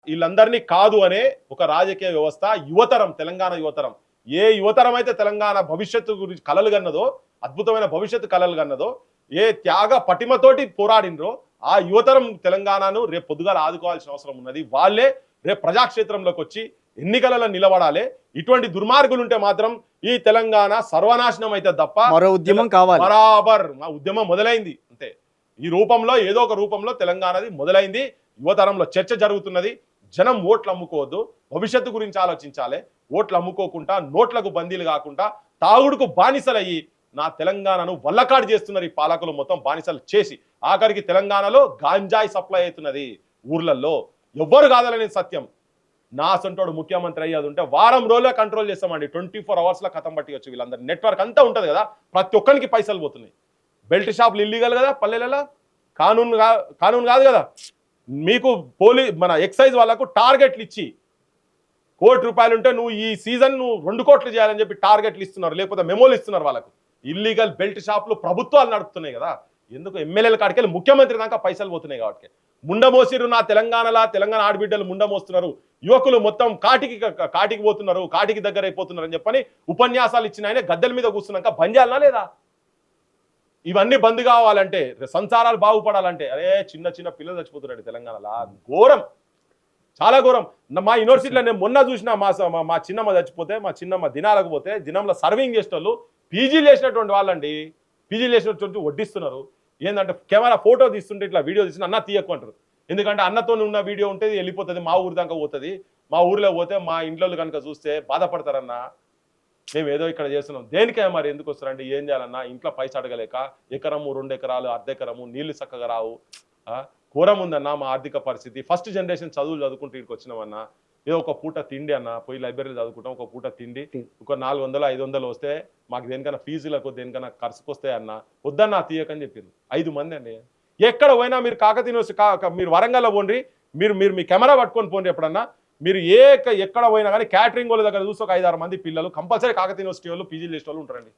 వీళ్ళందరినీ కాదు అనే ఒక రాజకీయ వ్యవస్థ యువతరం, తెలంగాణ యువతరం, ఏ యువతరం అయితే తెలంగాణ భవిష్యత్తు గురించి కలలు కన్నదో, అద్భుతమైన భవిష్యత్తు కలలు కన్నదో, ఏ త్యాగ పటిమతోటి పోరాడినరో ఆ యువతరం తెలంగాణను రేపు పొద్దుగాల ఆదుకోవాల్సిన అవసరం ఉన్నది. వాళ్ళే రేపు ప్రజాక్షేత్రంలోకి వచ్చి ఎన్నికలలో నిలబడాలి. ఇటువంటి దుర్మార్గులు ఉంటే మాత్రం ఈ తెలంగాణ సర్వనాశనం అయితే తప్ప మరో ఉద్యమం కావాలి. బరాబర్ మా ఉద్యమం మొదలైంది అంతే. ఈ రూపంలో ఏదో ఒక రూపంలో తెలంగాణది మొదలైంది. యువతరంలో చర్చ జరుగుతున్నది. జనం ఓట్లు అమ్ముకోవద్దు, భవిష్యత్తు గురించి ఆలోచించాలి. ఓట్లు అమ్ముకోకుండా, నోట్లకు బందీలు కాకుండా, తాగుడుకు బానిసలయ్యి నా తెలంగాణను వల్లకాడు చేస్తున్నారు ఈ పాలకులు. మొత్తం బానిసలు చేసి ఆఖరికి తెలంగాణలో గాంజాయి సప్లై అవుతున్నది ఊర్లలో. ఎవ్వరు కాదలనే సత్యం. నా సొంటోడు ముఖ్యమంత్రి అయ్యేది ఉంటే వారం రోజులే కంట్రోల్ చేస్తామండి. 24 అవర్స్లో కథం పట్టివచ్చు. వీళ్ళందరూ నెట్వర్క్ అంతా ఉంటుంది కదా, ప్రతి ఒక్కరికి పైసలు పోతున్నాయి. బెల్ట్ షాపులు ఇల్లీగల్ కదా పల్లెలలో, కానూన్ కాదు కదా. మీకు మన ఎక్సైజ్ వాళ్ళకు టార్గెట్లు ఇచ్చి ₹1 కోటి ఉంటే నువ్వు ఈ సీజన్ నువ్వు 2 కోట్లు చేయాలని చెప్పి టార్గెట్లు ఇస్తున్నారు, లేకపోతే మెమోలు ఇస్తున్నారు వాళ్ళకు. ఇల్లీగల్ బెల్ట్ షాపులు ప్రభుత్వాలు నడుపుతున్నాయి కదా. ఎందుకు ఎమ్మెల్యేల కాడికెళ్ళి ముఖ్యమంత్రి దాకా పైసలు పోతున్నాయి కాబట్టి. ముండమోసిరు నా తెలంగాణ ఆడబిడ్డలు ముండమోస్తున్నారు. యువకులు మొత్తం కాటికి పోతున్నారు, కాటికి దగ్గర అయిపోతున్నారు అని చెప్పని ఉపన్యాసాలు ఇచ్చిన ఆయన గద్దెల మీద కూర్చున్నాక బంద్ చేయాలనా లేదా? ఇవన్నీ బంద్ కావాలంటే, సంసారాలు బాగుపడాలంటే, అరే చిన్న చిన్న పిల్లలు చచ్చిపోతున్నాడు తెలంగాణలో. ఘోరం, చాలా ఘోరం. మా యూనివర్సిటీలో నేను మొన్న చూసిన మా చిన్నమ్మ చచ్చిపోతే, మా చిన్నమ్మ దినాలకు పోతే, దినంలో సర్వింగ్ చేసిన వాళ్ళు పీజీలు చేసినటువంటి వాళ్ళండి. పీజీలు చేసినటువంటి వడ్డిస్తున్నారు. ఏంటంటే కెమెరా ఫోటో తీస్తుంటే ఇట్లా వీడియో తీసిన అన్న తీయకు అంటారు. ఎందుకంటే అన్నతో ఉన్న వీడియో ఉంటే వెళ్ళిపోతుంది, మా ఊరి దాకా పోతుంది. మా ఊర్లో పోతే మా ఇంట్లో కనుక చూస్తే బాధపడతారన్నా. మేము ఏదో ఇక్కడ చేస్తున్నాం, దేనికే మరి ఎందుకు వస్తారంటే ఏం చేయాలన్నా, ఇంట్లో పైసా అడగలేక, ఎకరము 2 ఎకరాలు అర్ధ ఎకరము, నీళ్లు చక్కగా రావు, ఘోరం ఉందన్న మా ఆర్థిక పరిస్థితి. ఫస్ట్ జనరేషన్ చదువులు చదువుకుంటూ ఇక్కడికి వచ్చినామన్నా, ఏదో ఒక పూట తిండి అన్న, పోయి లైబ్రరీలో చదువుకుంటాం, ఒక పూట తిండి ఒక 400-500 వస్తే మాకు దేనికన్నా ఫీజులకు దేనికన్నా ఖర్చుకు వస్తాయి అన్న. వద్దన్నా తీయకని చెప్పింది. 5 మంది అండి. ఎక్కడ పోయినా మీరు కాకతీయ మీరు వరంగల్లో పోండి, మీరు మీ కెమెరా పట్టుకొని పోండి. ఎప్పుడన్నా మీరు ఎక్కడ పోయినా కానీ క్యాటరింగ్ వాళ్ళ దగ్గర చూస్తే ఒక 5-6 మంది పిల్లలు కంపల్సరీ కాకతీయ యూనివర్సిటీ వాళ్ళు పీజీలు చేసే వాళ్ళు ఉంటారండి.